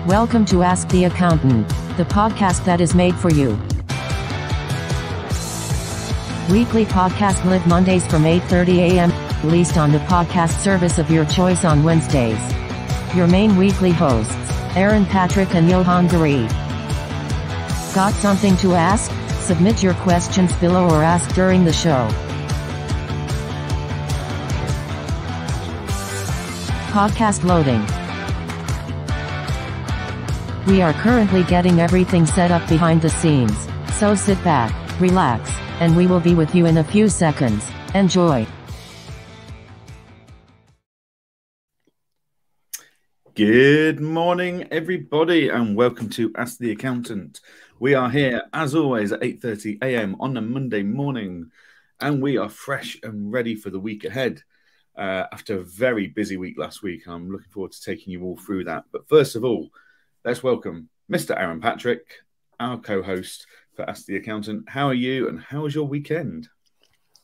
Welcome to Ask the Accountant, the podcast that is made for you. Weekly podcast live Mondays from 8:30 a.m., released on the podcast service of your choice on Wednesdays. Your main weekly hosts, Aaron, Patrick, and Johann. Got something to ask? Submit your questions below or ask during the show. Podcast loading. We are currently getting everything set up behind the scenes, so sit back, relax, and we will be with you in a few seconds. Enjoy. Good morning, everybody, and welcome to Ask the Accountant. We are here, as always, at 8:30 a.m. on a Monday morning, and we are fresh and ready for the week ahead. After a very busy week last week, I'm looking forward to taking you all through that. But first of all, let's welcome Mr. Aaron Patrick, our co-host for Ask the Accountant. How are you, and how was your weekend?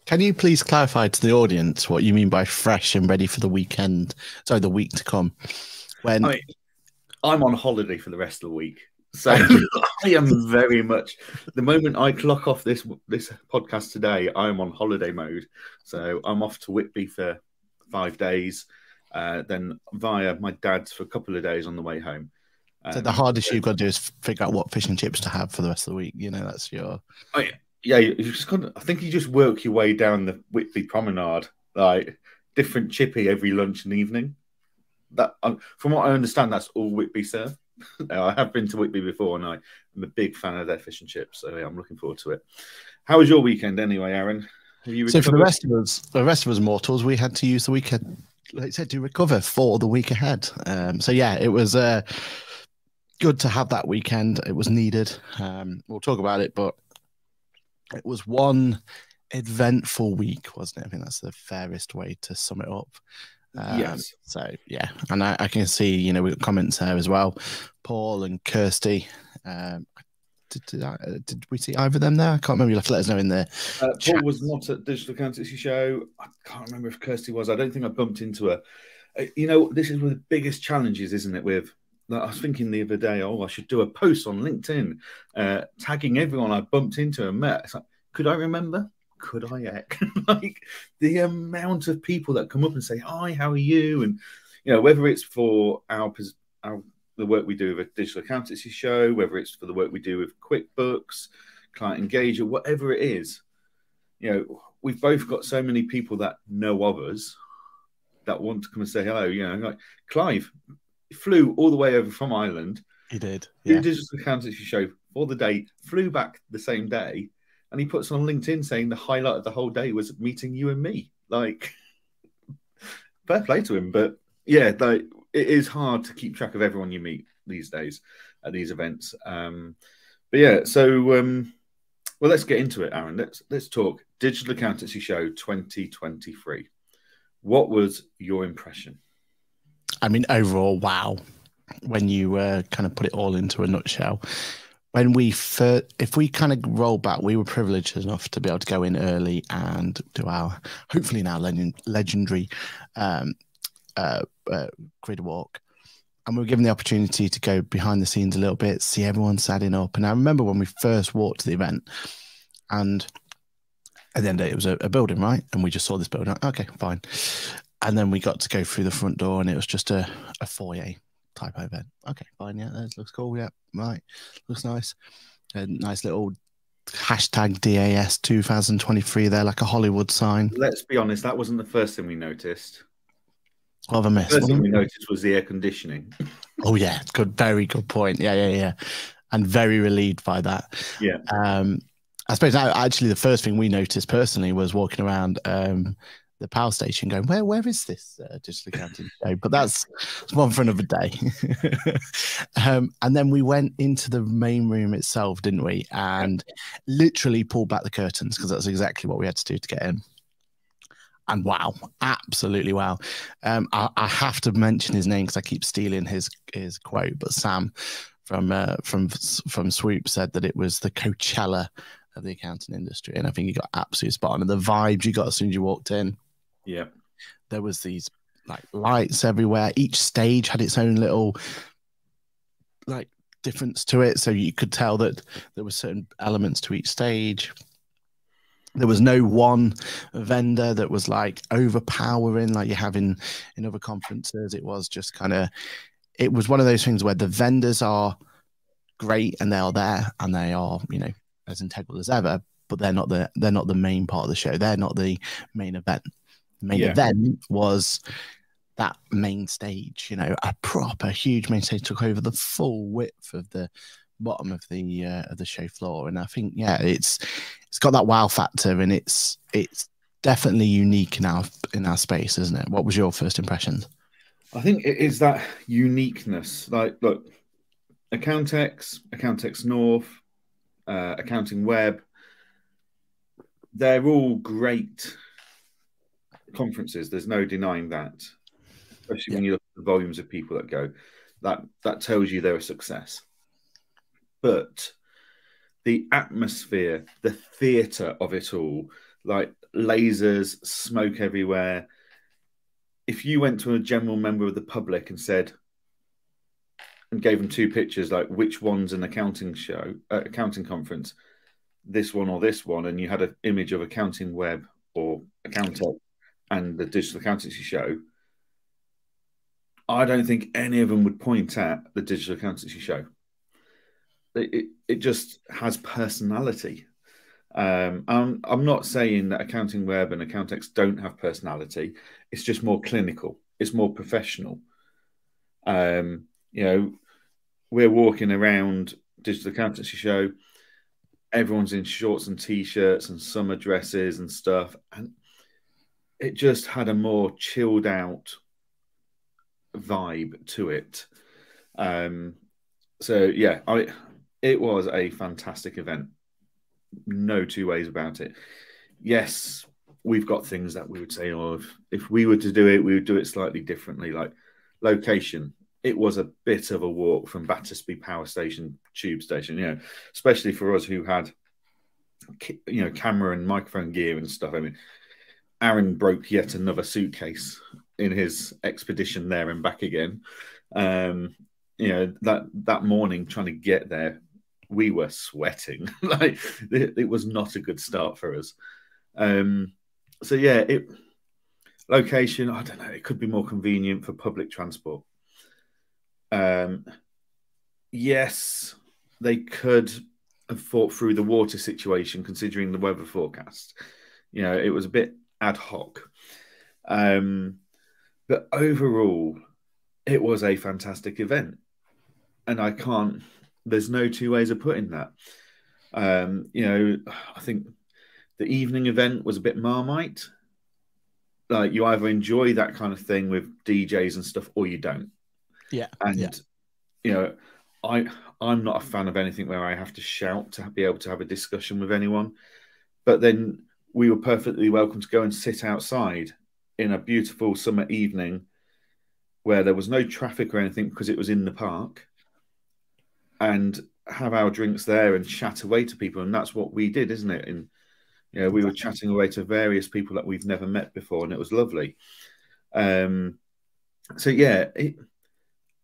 Can you please clarify to the audience what you mean by fresh and ready for the weekend? Sorry, the week to come. I'm on holiday for the rest of the week. So I am very much, the moment I clock off this podcast today, I am on holiday mode. So I'm off to Whitby for 5 days, then via my dad's for a couple of days on the way home. So the hardest you've got to do is figure out what fish and chips to have for the rest of the week. You know, that's your... Yeah, you just got to, I think you just work your way down the Whitby promenade, like different chippy every lunch and evening. That, from what I understand, that's all Whitby serve. I have been to Whitby before, and I'm a big fan of their fish and chips, so yeah, I'm looking forward to it. How was your weekend anyway, Aaron? Have you recovered? So for the rest of us mortals, we had to use the weekend, like I said, to recover for the week ahead. So yeah, it was good to have that weekend. It was needed. We'll talk about it, but it was one eventful week, wasn't it? I think that's the fairest way to sum it up. Yes. So yeah, and I can see, you know, we've got comments there as well. Paul and Kirsty. Did we see either of them there? I can't remember. You'll have to let us know in there. Paul was not at Digital Accountancy Show. I can't remember if Kirsty was. I don't think I bumped into her. You know, this is one of the biggest challenges, isn't it? With, like, I was thinking the other day, I should do a post on LinkedIn tagging everyone I bumped into and met. It's like, could I remember? Could I heck? Like the amount of people that come up and say, "Hi, how are you?" And you know, whether it's for the work we do with a digital accountancy show, whether it's for the work we do with QuickBooks, Client Engager, whatever it is, you know, we've both got so many people that know of us that want to come and say hello. You know, like Clive flew all the way over from Ireland. He did. Yeah. Yeah. Digital accountancy show for the day, flew back the same day. And he puts on LinkedIn saying the highlight of the whole day was meeting you and me. Like, fair play to him. But yeah, like, it is hard to keep track of everyone you meet these days at these events. But yeah, so well, let's get into it, Aaron. Let's talk Digital Accountancy Show 2023. What was your impression? I mean, overall, wow. When you kind of put it all into a nutshell. When if we kind of roll back, we were privileged enough to be able to go in early and do our, hopefully now, legendary grid walk. And we were given the opportunity to go behind the scenes a little bit, see everyone setting up. And I remember when we first walked to the event, and at the end of the day, it was a building, right? And we just saw this building. Okay, fine. And then we got to go through the front door, and it was just a foyer type of event. Okay, fine. Yeah, that looks cool. Yeah, right. Looks nice. A nice little hashtag DAS 2023 there, like a Hollywood sign. Let's be honest, that wasn't the first thing we noticed. What have I missed? The first thing we noticed was the air conditioning. Oh yeah, good, very good point. Yeah. And very relieved by that. Yeah. I suppose actually the first thing we noticed personally was walking around the power station going, where is this digital accounting show? But that's one for another day. And then we went into the main room itself, didn't we? And literally pulled back the curtains, because that's exactly what we had to do to get in. And wow, absolutely wow. I have to mention his name because I keep stealing his quote, but Sam from Swoop said that it was the Coachella of the accounting industry, and I think you got absolutely spot on. And the vibes you got as soon as you walked in, yeah, there was these like lights everywhere. Each stage had its own little like difference to it. So you could tell that there were certain elements to each stage. There was no one vendor that was like overpowering like you have in other conferences. It was just kind of, it was one of those things where the vendors are great and they are there and they are, you know, as integral as ever, but they're not the main part of the show. They're not the main event. The main event was that main stage, you know, a proper huge main stage took over the full width of the bottom of the show floor. And I think, yeah, it's got that wow factor, and it's definitely unique in our space, isn't it? What was your first impression? I think it is that uniqueness. Like, look, Accountex North, Accounting Web, they're all great conferences. There's no denying that, especially when you look at the volumes of people that go. That tells you they're a success. But the atmosphere, the theatre of it all, like lasers, smoke everywhere. If you went to a general member of the public and said, and gave them two pictures, like which one's an accounting show, accounting conference, this one or this one, and you had an image of Accounting Web or Accounting and the digital accountancy show, I don't think any of them would point at the digital accountancy show. It just has personality. I'm not saying that Accounting Web and Accountex don't have personality. It's just more clinical. It's more professional. You know, we're walking around digital accountancy show. Everyone's in shorts and t-shirts and summer dresses and stuff, and it just had a more chilled out vibe to it. So yeah, it was a fantastic event. No two ways about it. Yes, we've got things that we would say, oh, if we were to do it, we would do it slightly differently. Like location, it was a bit of a walk from Battersby Power Station, Tube Station, you know, especially for us who had, you know, camera and microphone gear and stuff. I mean, Aaron broke yet another suitcase in his expedition there and back again. You know, that morning trying to get there, we were sweating. Like it was not a good start for us. So yeah, location, I don't know, it could be more convenient for public transport. Yes, they could have thought through the water situation considering the weather forecast. You know, it was a bit ad hoc. But overall, it was a fantastic event. And there's no two ways of putting that. You know, I think the evening event was a bit Marmite. Like you either enjoy that kind of thing with DJs and stuff, or you don't. Yeah. And you know, I'm not a fan of anything where I have to shout to be able to have a discussion with anyone. But then we were perfectly welcome to go and sit outside in a beautiful summer evening where there was no traffic or anything because it was in the park, and have our drinks there and chat away to people. And that's what we did, isn't it? And you know, we were chatting away to various people that we've never met before, and it was lovely. So yeah,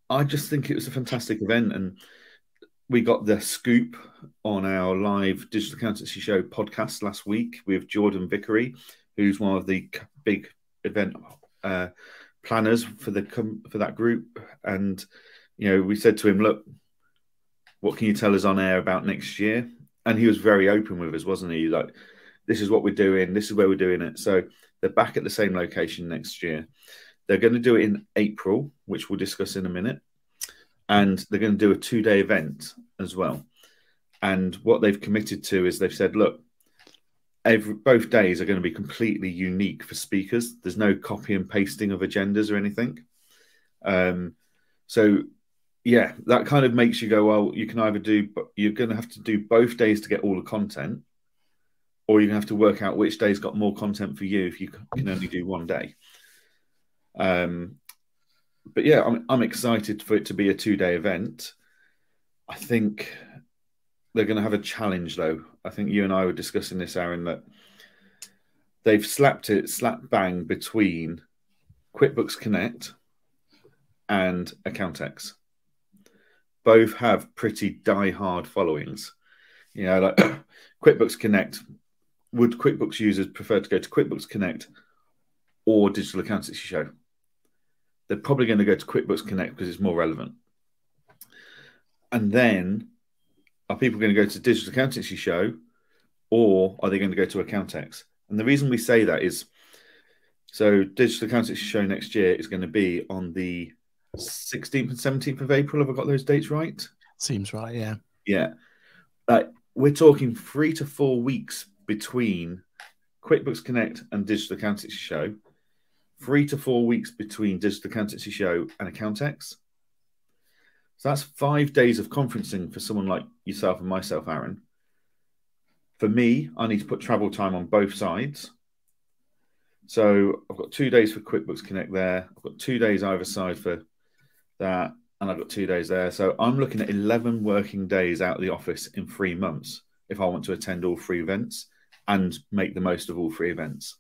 I just think it was a fantastic event, and we got the scoop on our live digital accountancy show podcast last week with Jordan Vickery, who's one of the big event planners for that group. And you know, we said to him, look, what can you tell us on air about next year? And he was very open with us, wasn't he? Like, this is what we're doing. This is where we're doing it. So they're back at the same location next year. They're going to do it in April, which we'll discuss in a minute. And they're going to do a 2-day event as well. And what they've committed to is they've said, look, both days are going to be completely unique for speakers. There's no copy and pasting of agendas or anything. So yeah, that kind of makes you go, well, you can either you're going to have to do both days to get all the content, or you're going to have to work out which day's got more content for you if you can only do one day. But yeah, I'm excited for it to be a 2-day event. I think they're going to have a challenge, though. I think you and I were discussing this, Aaron, that they've slap bang between QuickBooks Connect and Accountex. both have pretty die-hard followings. You know, like QuickBooks Connect. Would QuickBooks users prefer to go to QuickBooks Connect or Digital Accountancy Show? They're probably going to go to QuickBooks Connect because it's more relevant. And then, are people going to go to Digital Accountancy Show, or are they going to go to Accountex? And the reason we say that is, so Digital Accountancy Show next year is going to be on the 16th and 17th of April. Have I got those dates right? Seems right, yeah. Yeah. We're talking 3 to 4 weeks between QuickBooks Connect and Digital Accountancy Show. 3 to 4 weeks between Digital Accountancy Show and Accountex. So that's 5 days of conferencing for someone like yourself and myself, Aaron. For me, I need to put travel time on both sides. So I've got 2 days for QuickBooks Connect there. I've got 2 days either side for that. And I've got 2 days there. So I'm looking at 11 working days out of the office in 3 months if I want to attend all 3 events and make the most of all 3 events.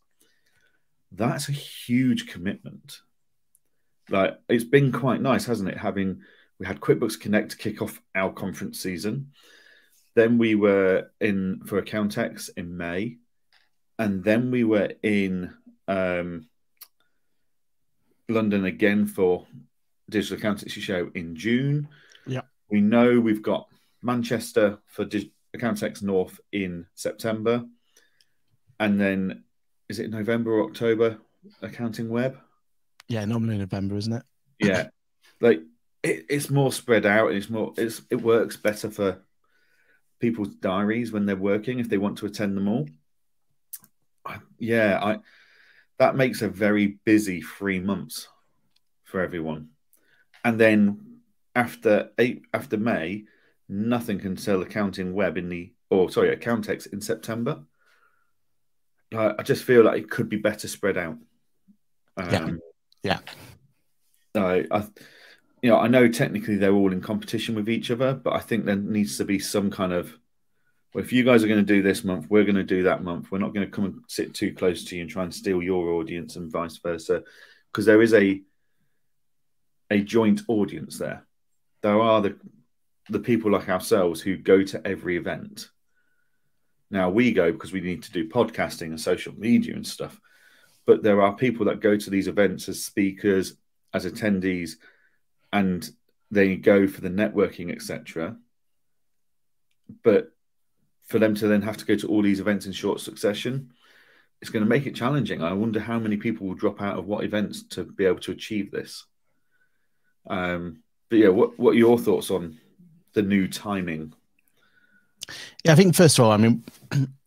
That's a huge commitment. Like, it's been quite nice, hasn't it? We had QuickBooks Connect to kick off our conference season. Then we were in for Accountex in May. And then we were in London again for Digital Accountancy Show in June. Yeah. We know we've got Manchester for Accountex North in September. And then, is it November or October, Accounting Web? Yeah, normally November, isn't it? Yeah. Like, it's more spread out. It works better for people's diaries when they're working if they want to attend them all. That makes a very busy 3 months for everyone. And then after May, nothing can sell Accounting Web Accountex in September. I just feel like it could be better spread out. Yeah. I know technically they're all in competition with each other, but I think there needs to be some kind of, well, if you guys are going to do this month, we're going to do that month. We're not going to come and sit too close to you and try and steal your audience and vice versa, because there is a joint audience there. There are the people like ourselves who go to every event. Now, we go because we need to do podcasting and social media and stuff. But there are people that go to these events as speakers, as attendees, and they go for the networking, etc. But for them to then have to go to all these events in short succession, it's going to make it challenging. I wonder how many people will drop out of what events to be able to achieve this. But yeah, what are your thoughts on the new timing? Yeah, I think first of all, I mean,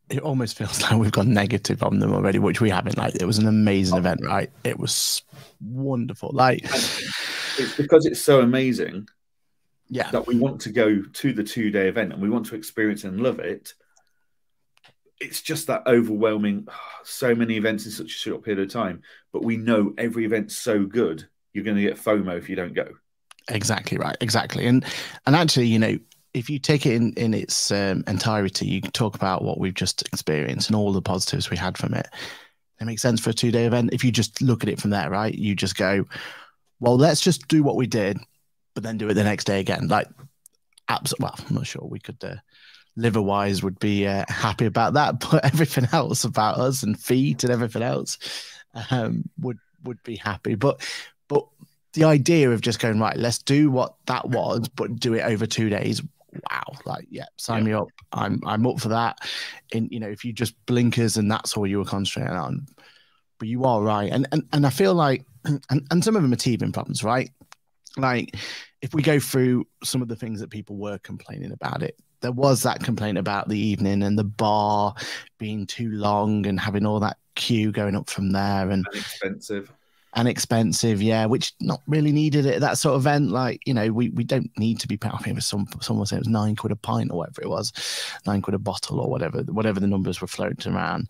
it almost feels like we've gone negative on them already, which we haven't. Like, it was an amazing event, right? It was wonderful. Like, it's because it's so amazing, yeah, that we want to go to the 2-day event and we want to experience and love it. It's just that overwhelming, so many events in such a short period of time, but we know every event's so good, you're going to get FOMO if you don't go. Exactly right. Exactly. And actually, you know, if you take it in its entirety, you can talk about what we've just experienced and all the positives we had from it. It makes sense for a 2-day event. If you just look at it from there, right, you just go, well, let's just do what we did, but then do it the next day again. Like, well, I'm not sure we could, liver-wise would be happy about that, but everything else about us and feet and everything else would be happy. But the idea of just going, right, let's do what that was, but do it over 2 days. Wow. Like, yeah, sign me up. I'm up for that. And, you know, if you just blinkers and that's all you were concentrating on, but you are right. And I feel like, and some of them are teething problems, right? Like, if we go through some of the things that people were complaining about it, there was that complaint about the evening and the bar being too long and having all that queue going up from there. And expensive, yeah, which not really needed at that sort of event. Like, you know, we don't need to be paying for someone said it was £9 a pint or whatever it was, £9 a bottle or whatever the numbers were floating around.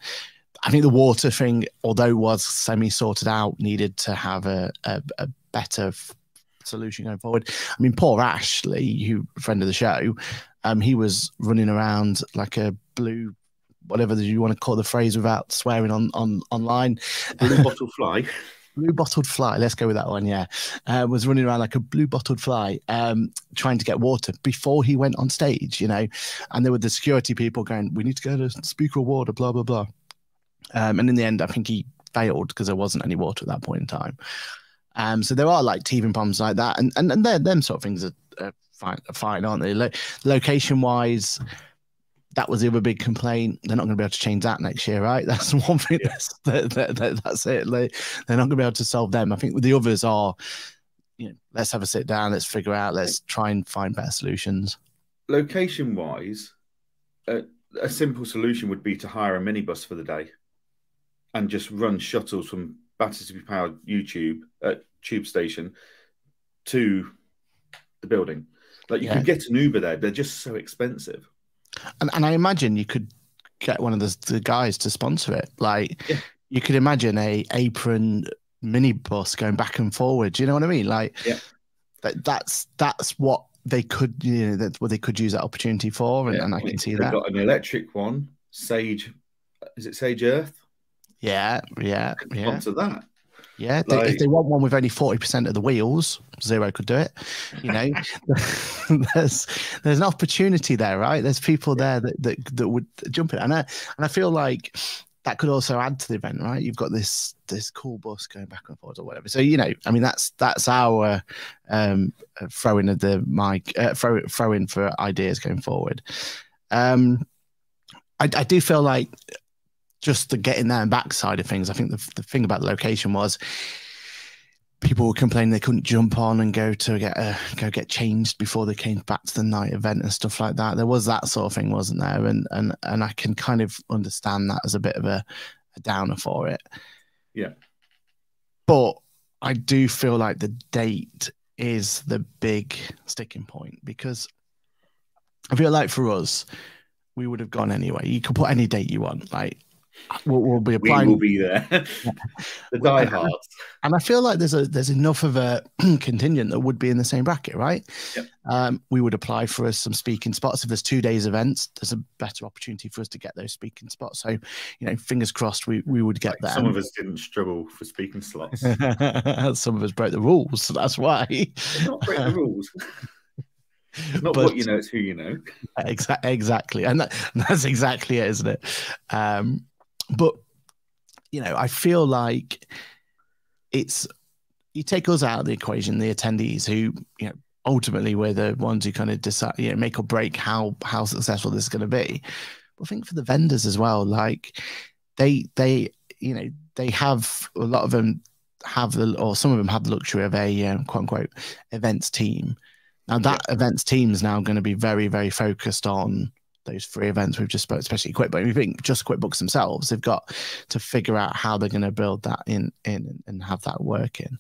I think the water thing, although was semi-sorted out, needed to have a better solution going forward. I mean, poor Ashley, who friend of the show, he was running around like a blue, whatever you want to call the phrase without swearing on online. Blue bottle fly. blue bottled fly. Let's go with that one. Yeah, was running around like a blue bottled fly, trying to get water before he went on stage. And there were the security people going, "We need to go to Speaker of Water, blah blah blah." And in the end, I think he failed because there wasn't any water at that point in time. So there are like teething problems like that, and them sort of things are fine, aren't they? Location wise, that was the other big complaint. They're not going to be able to change that next year, right? That's one thing. Yeah. That's it. They're not going to be able to solve them. I think the others are, let's have a sit down, let's figure out, let's try and find better solutions. Location wise, a simple solution would be to hire a minibus for the day and just run shuttles from battery powered tube station to the building. Like you could get an Uber there. They're just so expensive. And I imagine you could get one of the guys to sponsor it. Like you could imagine a apron minibus going back and forward. Do you know what I mean? Like that's what they could, that's what they could use that opportunity for. And I can see that. They've got an electric one, Sage. Is it Sage Earth? Yeah. Sponsor that. Yeah, if they want one with only 40% of the wheels, Zero could do it. There's an opportunity there, right? There's people there that would jump it, and I feel like that could also add to the event, right? You've got this cool bus going back and forth or whatever. So I mean, that's our throwing of the mic, throwing for ideas going forward. I do feel like, just the getting there and back side of things, I think the thing about the location was people were complaining they couldn't jump on and go get changed before they came back to the night event and stuff like that. There was that sort of thing, wasn't there? And I can kind of understand that as a bit of a downer for it. Yeah. But I do feel like the date is the big sticking point, because I feel like for us, we would have gone anyway. You could put any date you want, like. We'll be applying. We will be there. The diehards. And I feel like there's enough of a contingent that would be in the same bracket, right? Yep. We would apply for some speaking spots. If there's 2 days events, there's a better opportunity for us to get those speaking spots. So, fingers crossed we would get there. Some of us didn't struggle for speaking slots. Some of us broke the rules. So that's why. Not break the rules. Not what you know, it's who you know. Exactly. And that's exactly it, isn't it? But, I feel like you take us out of the equation, the attendees who, ultimately we're the ones who kind of decide, make or break how successful this is going to be. But I think for the vendors as well, like they have, a lot of them have or some of them have the luxury of a quote unquote events team. Now that events team is now going to be very, very focused on those 3 events we've just spoke, especially QuickBooks. We think just QuickBooks themselves, they've got to figure out how they're going to build that in and have that working.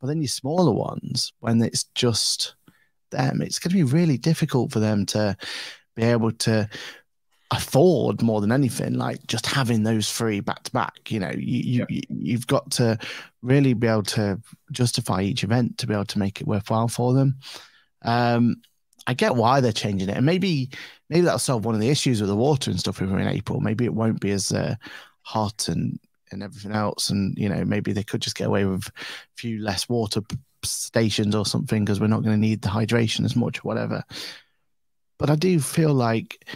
But then your smaller ones, when it's just them, it's going to be really difficult for them to be able to afford, more than anything, like just having those 3 back to back. You've got to really be able to justify each event to be able to make it worthwhile for them. I get why they're changing it, and maybe that'll solve one of the issues with the water and stuff if we're in April. Maybe it won't be as hot and everything else, and maybe they could just get away with a few less water stations or something, because we're not going to need the hydration as much or whatever. But I do feel like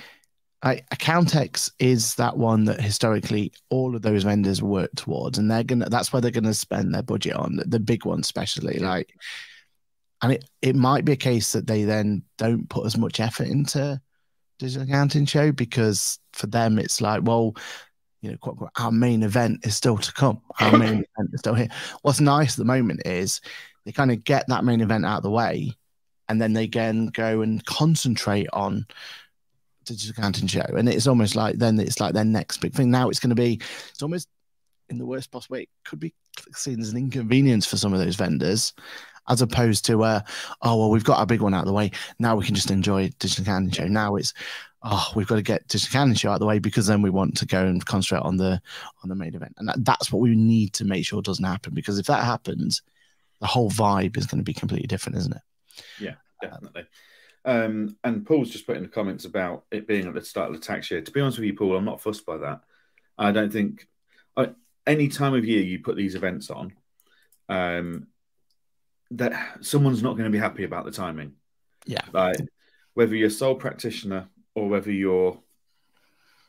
Accountex is that one that historically all of those vendors work towards, and that's where they're gonna spend their budget on, the big ones especially. And it might be a case that they then don't put as much effort into Digital Accounting Show, because for them it's like, well, quote unquote, our main event is still to come. Our main event is still here. What's nice at the moment is they kind of get that main event out of the way, and then they can go and concentrate on Digital Accounting Show. And it's almost like then it's like their next big thing. Now it's almost, in the worst possible way, it could be seen as an inconvenience for some of those vendors, as opposed to, oh, well, we've got our big one out of the way. Now we can just enjoy Digital Accounting Show. Now it's, oh, we've got to get Digital Accounting Show out of the way, because then we want to go and concentrate on the main event. And that's what we need to make sure doesn't happen, because if that happens, the whole vibe is going to be completely different, isn't it? Yeah, definitely. And Paul's just put in the comments about it being at the start of the tax year. To be honest with you, Paul, I'm not fussed by that. I don't think any time of year you put these events on, that someone's not going to be happy about the timing. Yeah. Like, whether you're a sole practitioner or whether you're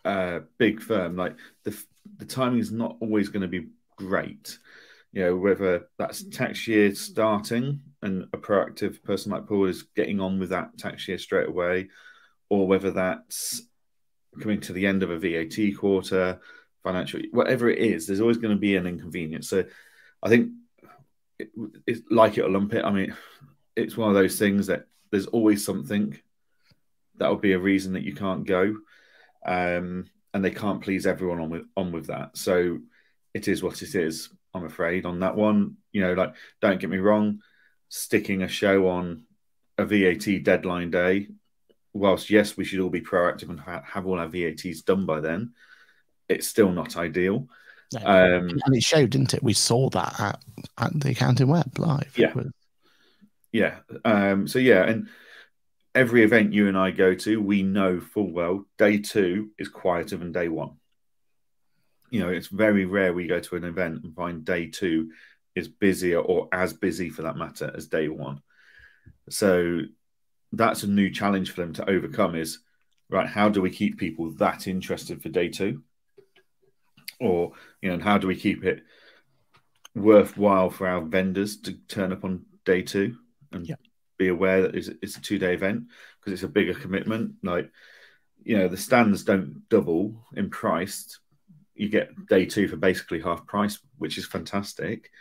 a big firm, like the timing is not always going to be great. You know, whether that's tax year starting and a proactive person like Paul is getting on with that tax year straight away, or whether that's coming to the end of a VAT quarter, financial, whatever it is, there's always going to be an inconvenience. So I think it's like it or lump it. I mean, it's one of those things that there's always something that would be a reason that you can't go. And they can't please everyone on with that. So it is what it is, I'm afraid, on that one. You know, like, don't get me wrong, sticking a show on a VAT deadline day, whilst, yes, we should all be proactive and have all our VATs done by then, it's still not ideal. And it showed, didn't it? We saw that at the Accounting Web live. Yeah. So, yeah, and every event you and I go to, we know full well day 2 is quieter than day 1. You know, it's very rare we go to an event and find day 2 is busier or as busy, for that matter, as day 1. So that's a new challenge for them to overcome is, right, how do we keep people that interested for day 2? Or, you know, and how do we keep it worthwhile for our vendors to turn up on day 2 and be aware that it's a 2-day event, because it's a bigger commitment. Like, you know, the stands don't double in price. You get day 2 for basically half price, which is fantastic.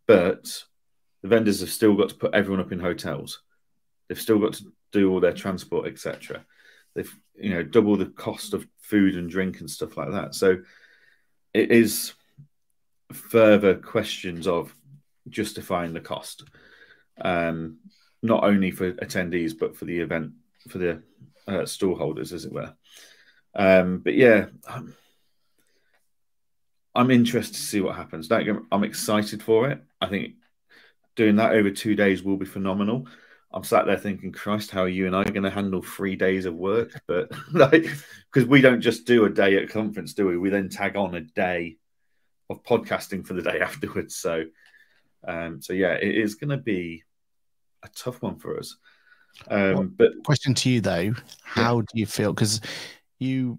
But the vendors have still got to put everyone up in hotels. They've still got to do all their transport, etc. They've, you know, double the cost of food and drink and stuff like that. So it is further questions of justifying the cost, not only for attendees but for the event, for the stall holders, as it were. But yeah, I'm interested to see what happens. I'm excited for it. I think doing that over 2 days will be phenomenal. I'm sat there thinking, Christ, how are you and I going to handle 3 days of work? But like, because we don't just do a day at a conference, do we? We then tag on a day of podcasting for the day afterwards. So yeah, it is going to be a tough one for us. But question to you though, how do you feel? Because you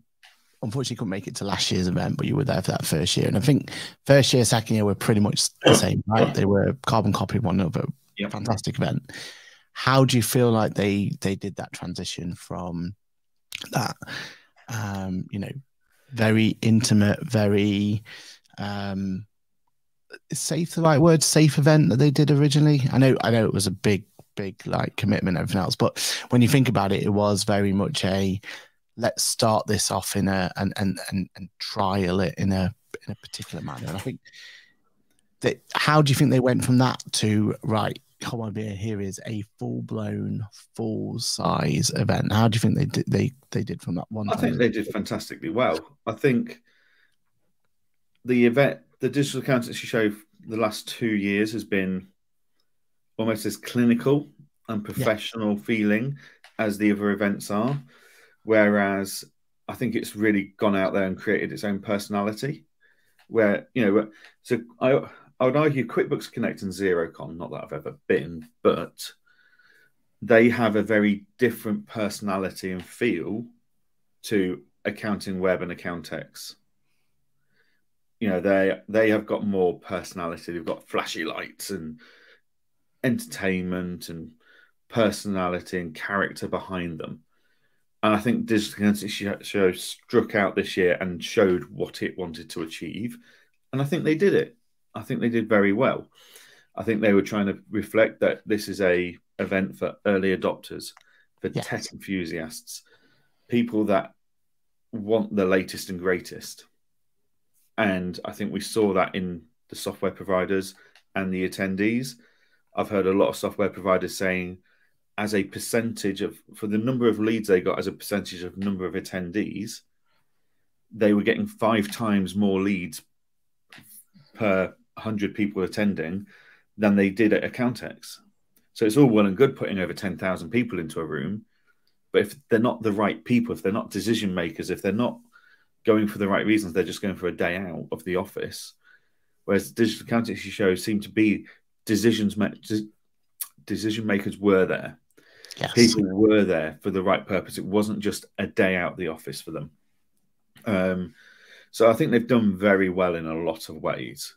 unfortunately couldn't make it to last year's event, but you were there for that first year. And I think first year, second year were pretty much the same, right? They were carbon copy of one another. Fantastic event. How do you feel like they did that transition from that, you know, very intimate, very is safe the right word? Safe event that they did originally? I know it was a big like commitment and everything else, but when you think about it, it was very much a let's start this off in a and trial it in a particular manner. And I think that, how do you think they went from that to, right, come on, here is a full-blown, full-size event? How do you think they did from that one? I think they did fantastically well. I think the event, the digital accountancy show, the last 2 years has been almost as clinical and professional feeling as the other events are, whereas I think it's really gone out there and created its own personality. Where, you know, so I would argue QuickBooks Connect and XeroCon, not that I've ever been, but they have a very different personality and feel to Accounting Web and Accountex. You know, they have got more personality. They've got flashy lights and entertainment and personality and character behind them. And I think Digital Accountancy Show struck out this year and showed what it wanted to achieve. And I think they did it. I think they did very well. I think they were trying to reflect that this is a event for early adopters, for tech enthusiasts, people that want the latest and greatest. And I think we saw that in the software providers and the attendees. I've heard a lot of software providers saying, as a percentage of, for the number of leads they got as a percentage of number of attendees, they were getting 5 times more leads per 100 people attending than they did at Accountex. So it's all well and good putting over 10,000 people into a room, but if they're not the right people, if they're not decision makers, if they're not going for the right reasons, they're just going for a day out of the office, whereas the digital accountancy shows seem to be decision makers were there. Yes. People were there for the right purpose. It wasn't just a day out the office for them. So I think they've done very well in a lot of ways.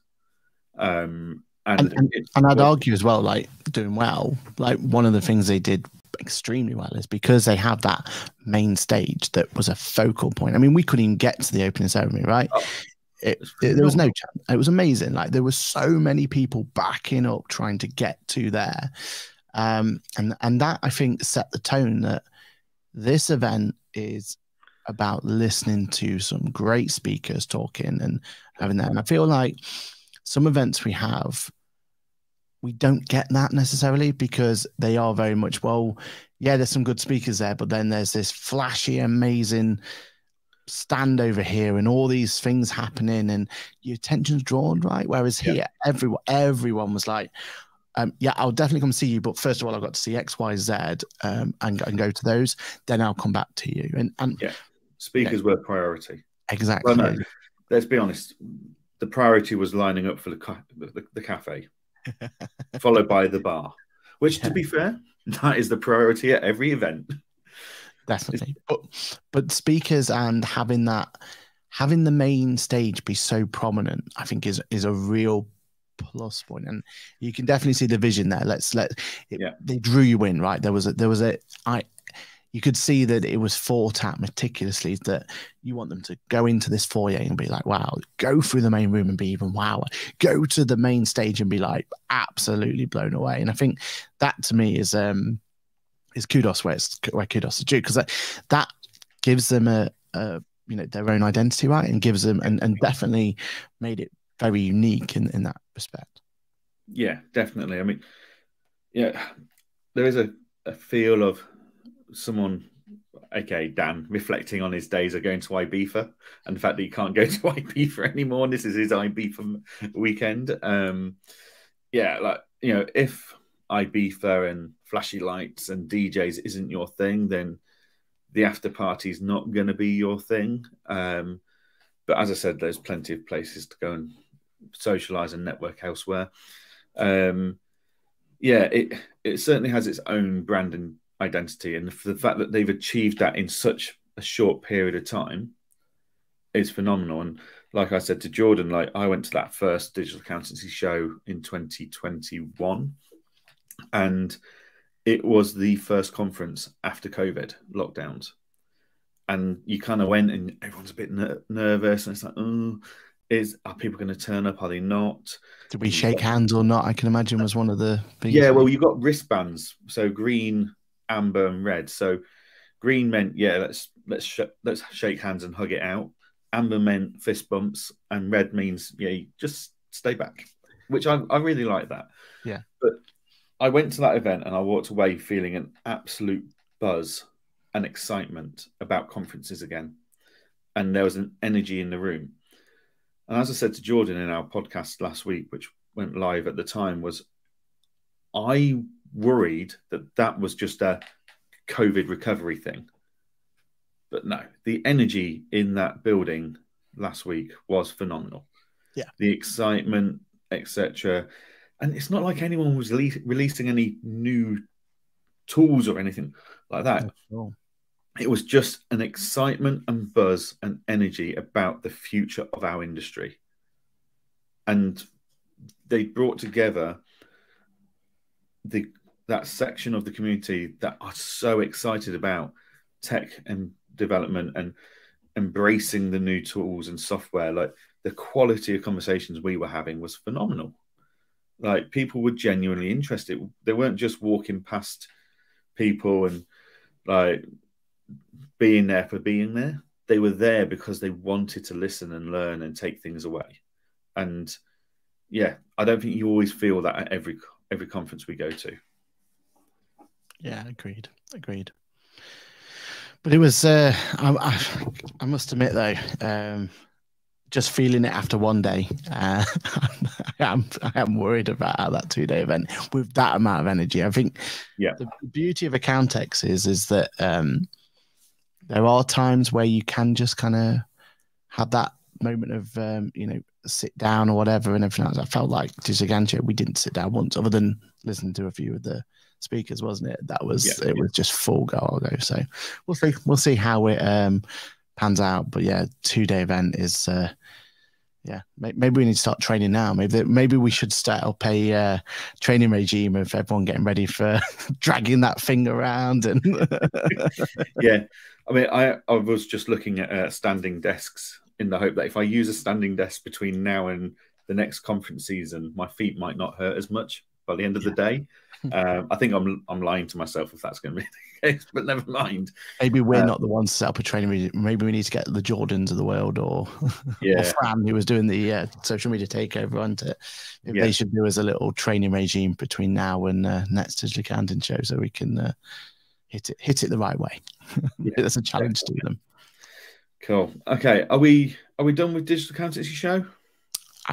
And I'd argue as well, like doing well, like one of the things they did extremely well is because they have that main stage that was a focal point. I mean, we couldn't even get to the opening ceremony, right? There was no chance. It was amazing. Like there were so many people backing up trying to get to there. And that I think set the tone that this event is about listening to some great speakers talking and having that. And I feel like some events we have, we don't get that necessarily because they are very much, well, yeah, there's some good speakers there, but then there's this flashy, amazing stand over here and all these things happening and your attention's drawn, right? Whereas here, everyone was like, yeah, I'll definitely come see you, but first of all, I've got to see X, Y, Z and go to those. Then I'll come back to you. And yeah, speakers were priority. Exactly. Well, no, let's be honest. The priority was lining up for the cafe, followed by the bar, which, to be fair, that is the priority at every event. Definitely. But speakers and having the main stage be so prominent, I think is a real plus point. And you can definitely see the vision there. They drew you in, right? You could see that it was thought out meticulously, that you want them to go into this foyer and be like, wow, go through the main room and be even wow, go to the main stage and be like absolutely blown away. And I think that to me is kudos where kudos is due, because that gives them a their own identity, right? And gives them and definitely made it very unique in that respect. Yeah, definitely. I mean, yeah, there is a feel of someone, aka Dan, reflecting on his days of going to Ibiza and the fact that he can't go to Ibiza anymore. And this is his Ibiza weekend. If Ibiza and flashy lights and DJs isn't your thing, then the after party is not going to be your thing. But as I said, there's plenty of places to go and socialize and network elsewhere. It certainly has its own brand and identity, and for the fact that they've achieved that in such a short period of time is phenomenal. And like I said to Jordan, like I went to that first digital accountancy show in 2021, and it was the first conference after COVID lockdowns. And you kind of went and everyone's a bit nervous, and it's like, are people going to turn up? Are they not? Did we shake hands or not? I can imagine was one of the things. Yeah, well, you got wristbands, so green, amber, and red. So green meant let's shake hands and hug it out. Amber meant fist bumps, and red means you just stay back, which I really like that. Yeah, but I went to that event and I walked away feeling an absolute buzz and excitement about conferences again, and there was an energy in the room. And as I said to Jordan in our podcast last week, which went live at the time, was I worried that was just a COVID recovery thing. But no, the energy in that building last week was phenomenal. Yeah. The excitement, etc. And it's not like anyone was releasing any new tools or anything like that. Oh. It was just an excitement and buzz and energy about the future of our industry. And they brought together that section of the community that are so excited about tech and development and embracing the new tools and software. Like the quality of conversations we were having was phenomenal. Like people were genuinely interested. They weren't just walking past people and like being there for being there. They were there because they wanted to listen and learn and take things away. And yeah, I don't think you always feel that at every conference we go to. Yeah, agreed. But it was, I must admit though, just feeling it after one day, I am worried about that 2-day event with that amount of energy. I think the beauty of Accountex is that there are times where you can just kind of have that moment of, sit down or whatever and everything else. I felt like Digital Gancho, we didn't sit down once, other than listening to a few of the speakers, wasn't it? That was it was just full go. So we'll see how it pans out. But yeah, 2-day event is maybe we need to start training now. Maybe we should start up a training regime of everyone getting ready for dragging that thing around. And yeah, I mean, I was just looking at standing desks in the hope that if I use a standing desk between now and the next conference season, my feet might not hurt as much by the end of the day. I think I'm lying to myself if that's going to be the case, but never mind. Maybe we're not the ones to set up a training regime. Maybe we need to get the Jordans of the world, or Fran, who was doing the social media takeover, onto it. They should do as a little training regime between now and next Digital Accounting show, so we can hit it the right way. That's a challenge to them. Cool. Okay, are we done with Digital Accountancy Show?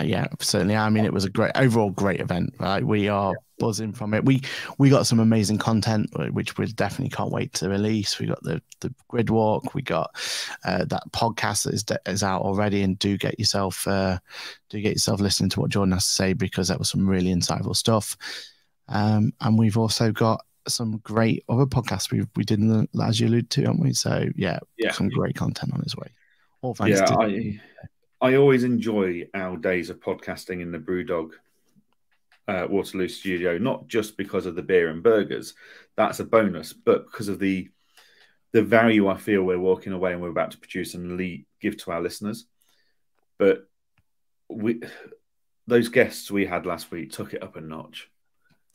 Yeah, certainly. I mean, it was a overall great event. Right, we are buzzing from it. We got some amazing content, which we definitely can't wait to release. We got the grid walk. We got that podcast that is out already, and do get yourself listening to what Jordan has to say, because that was some really insightful stuff. And we've also got some great other podcasts we did, as you alluded to, haven't we? So some great content on its way. All thanks to I always enjoy our days of podcasting in the Brewdog Waterloo studio, not just because of the beer and burgers, that's a bonus, but because of the value I feel we're walking away and we're about to produce and give to our listeners. But those guests we had last week took it up a notch.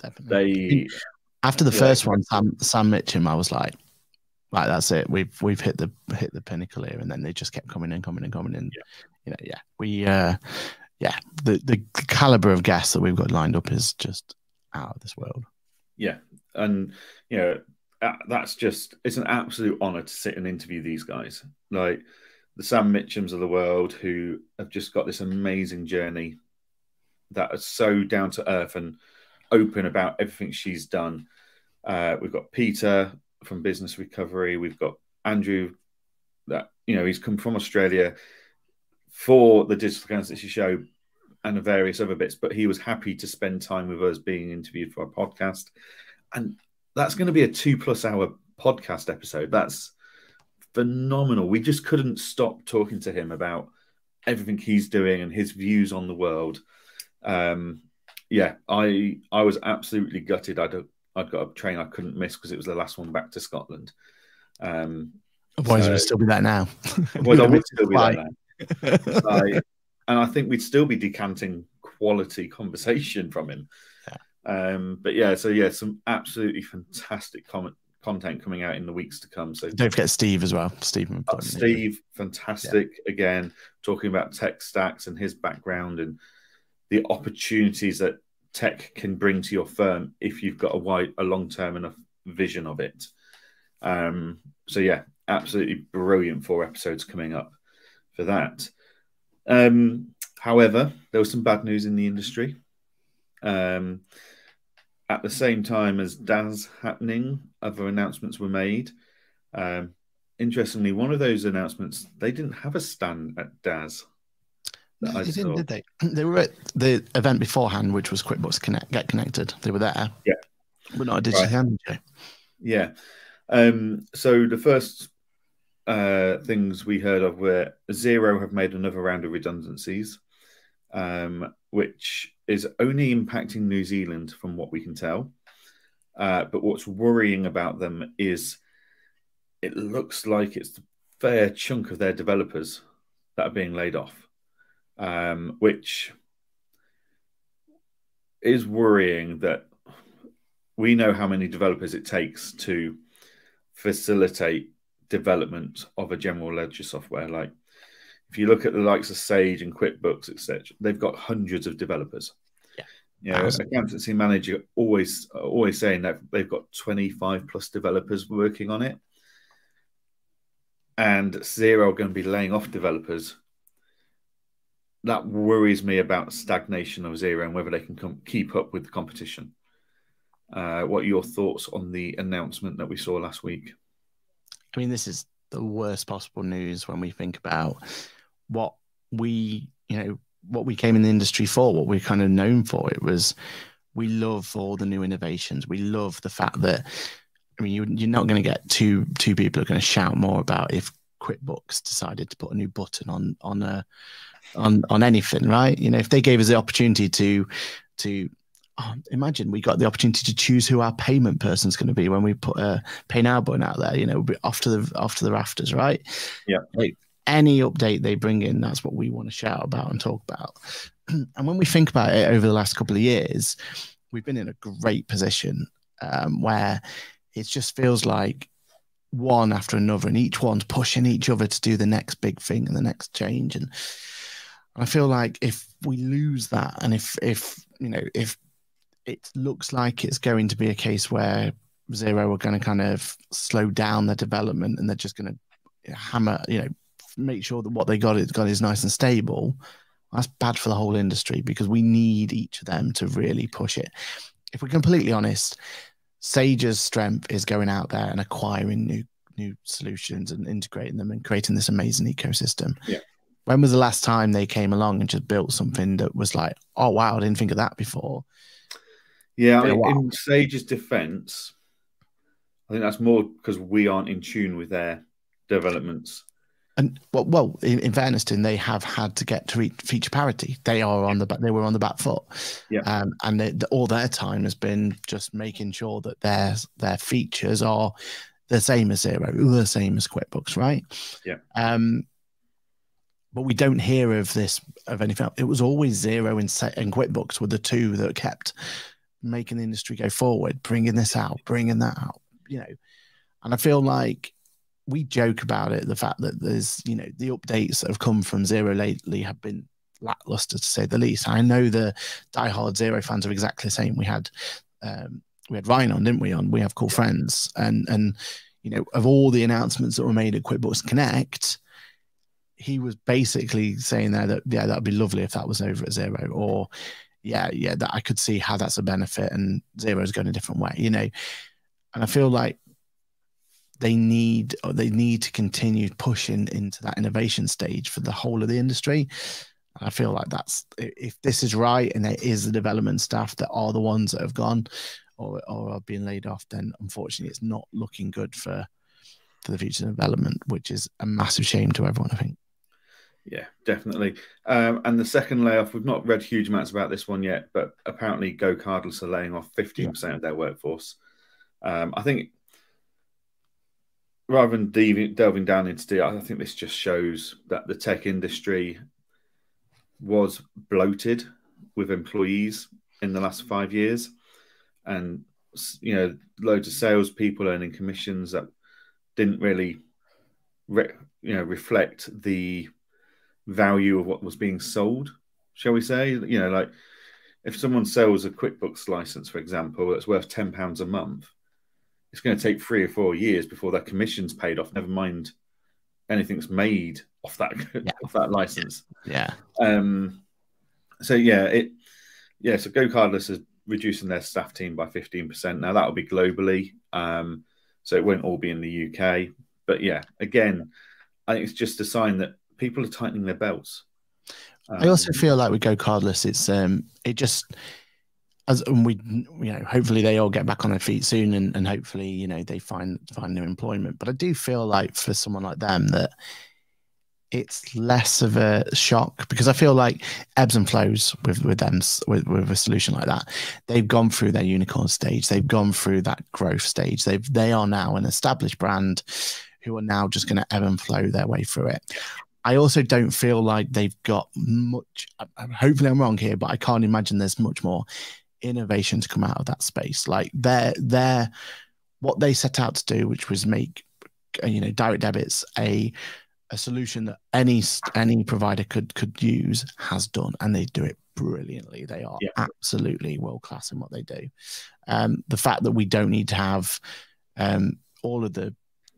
Definitely. After the first one, Sam Mitchum, I was like, right, that's it. We've hit the pinnacle here, and then they just kept coming in. The caliber of guests that we've got lined up is just out of this world. Yeah, and it's an absolute honor to sit and interview these guys, like the Sam Mitchums of the world, who have just got this amazing journey that is so down to earth and open about everything she's done. We've got Peter from Business Recovery. We've got Andrew, that he's come from Australia for the Digital Accountancy Show and the various other bits, but he was happy to spend time with us being interviewed for our podcast. And that's going to be a 2+ hour podcast episode. That's phenomenal. We just couldn't stop talking to him about everything he's doing and his views on the world. I was absolutely gutted. I'd got a train I couldn't miss because it was the last one back to Scotland. Otherwise, it would still be that now. Well, I would still be there now. And I think we'd still be decanting quality conversation from him. Some absolutely fantastic content coming out in the weeks to come. So don't forget Steve as well. Steve, fantastic again, talking about tech stacks and his background and the opportunities that tech can bring to your firm if you've got a long-term enough vision of it. Absolutely brilliant 4 episodes coming up for that. However, there was some bad news in the industry. At the same time as DAS happening, other announcements were made. Interestingly, one of those announcements, they didn't have a stand at DAS. No, they didn't, did they? They were at the event beforehand, which was QuickBooks Get Connected. They were there. Yeah. But not a Digital Accounting show. Yeah. So the first things we heard of were Xero have made another round of redundancies, which is only impacting New Zealand from what we can tell. But what's worrying about them is it looks like it's a fair chunk of their developers that are being laid off. Which is worrying, that we know how many developers it takes to facilitate development of a general ledger software. Like if you look at the likes of Sage and QuickBooks, etc., they've got hundreds of developers. Accountancy manager always saying that they've got 25+ developers working on it, and Xero are going to be laying off developers. That worries me about stagnation of Xero and whether they can keep up with the competition. What are your thoughts on the announcement that we saw last week? I mean, this is the worst possible news when we think about what we, what we came in the industry for, what we're kind of known for. It was, we love all the new innovations. We love the fact that, I mean, you're not going to get two people who are going to shout more about if QuickBooks decided to put a new button on anything, right? You know, if they gave us the opportunity to imagine we got the opportunity to choose who our payment person's going to be when we put a Pay Now button out there, you know, off to the rafters, right? Yeah. Like any update they bring in, that's what we want to shout about and talk about. And when we think about it over the last couple of years, we've been in a great position where it just feels like one after another, and each one's pushing each other to do the next big thing and the next change. And I feel like if we lose that, and if it looks like it's going to be a case where Xero are going to kind of slow down their development and they're just going to hammer, you know, make sure that what they got is nice and stable, that's bad for the whole industry, because we need each of them to really push it. If we're completely honest, Sage's strength is going out there and acquiring new solutions and integrating them and creating this amazing ecosystem. Yeah. When was the last time they came along and just built something that was like, oh wow, I didn't think of that before? Yeah, I mean, in Sage's defense, I think that's more because we aren't in tune with their developments. And well, in fairness to them, they have had to get to feature parity. They are on the back. They were on the back foot. Yeah. And all their time has been just making sure that their features are the same as Xero, the same as QuickBooks, right? Yeah. But we don't hear of anything else. It was always Xero and QuickBooks were the two that kept making the industry go forward, bringing this out, bringing that out, you know. And I feel like we joke about it, the fact that there's, you know, the updates that have come from Xero lately have been lackluster, to say the least. I know the diehard Xero fans are exactly the same. We had Ryan on, didn't we? We Have Cool Friends, and you know, of all the announcements that were made at QuickBooks Connect, he was basically saying there that, yeah, that'd be lovely if that was over at Xero, or yeah, that I could see how that's a benefit, and Xero's going a different way, you know. And I feel like they need to continue pushing into that innovation stage for the whole of the industry. And I feel like that's, if this is right and it is the development staff that are the ones that have gone or are being laid off, then unfortunately it's not looking good for the future development, which is a massive shame to everyone, I think. Yeah, definitely. And the second layoff, we've not read huge amounts about this one yet, but apparently Go Cardless are laying off 15% of their workforce. I think rather than delving down into detail, I think this just shows that the tech industry was bloated with employees in the last 5 years, and you know, loads of salespeople earning commissions that didn't really, reflect the value of what was being sold, shall we say? You know, like if someone sells a QuickBooks license, for example, that's worth £10 a month, it's going to take 3 or 4 years before their commission's paid off. Never mind anything's made off that off that license. Yeah. So Go Cardless is reducing their staff team by 15%. Now that'll be globally, so it won't all be in the UK. But yeah, again, I think it's just a sign that people are tightening their belts. I also feel like with Go Cardless, it's it just, as we, you know, hopefully they all get back on their feet soon, and hopefully, you know, they find new employment. But I do feel like for someone like them that it's less of a shock, because I feel like ebbs and flows with them with a solution like that. They've gone through their unicorn stage, they've gone through that growth stage. They are now an established brand who are now just going to ebb and flow their way through it. I also don't feel like they've got much. Hopefully, I'm wrong here, but I can't imagine there's much more innovation to come out of that space. Like they're what they set out to do, which was make, you know, direct debits a solution that any provider could use, has done, and they do it brilliantly. They are absolutely world class in what they do. The fact that we don't need to have all of the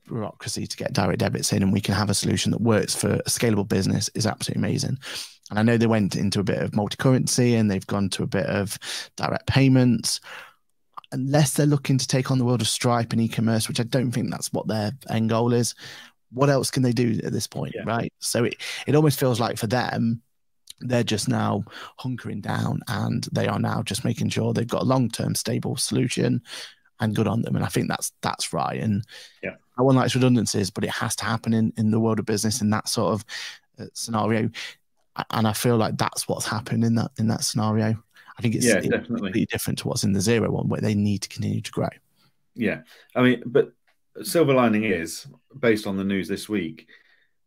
bureaucracy to get direct debits in, and we can have a solution that works for a scalable business, is absolutely amazing. And I know they went into a bit of multi-currency and they've gone to a bit of direct payments. Unless they're looking to take on the world of Stripe and e-commerce, which I don't think that's what their end goal is, what else can they do at this point, right? So it almost feels like for them, they're just now hunkering down, and they are now just making sure they've got a long-term stable solution, and good on them. And I think that's right. And yeah, no one likes redundancies, but it has to happen in the world of business in that sort of scenario. And I feel like that's what's happened in that scenario. I think it's definitely completely different to what's in the zero one, where they need to continue to grow. Yeah, I mean, but silver lining is, based on the news this week,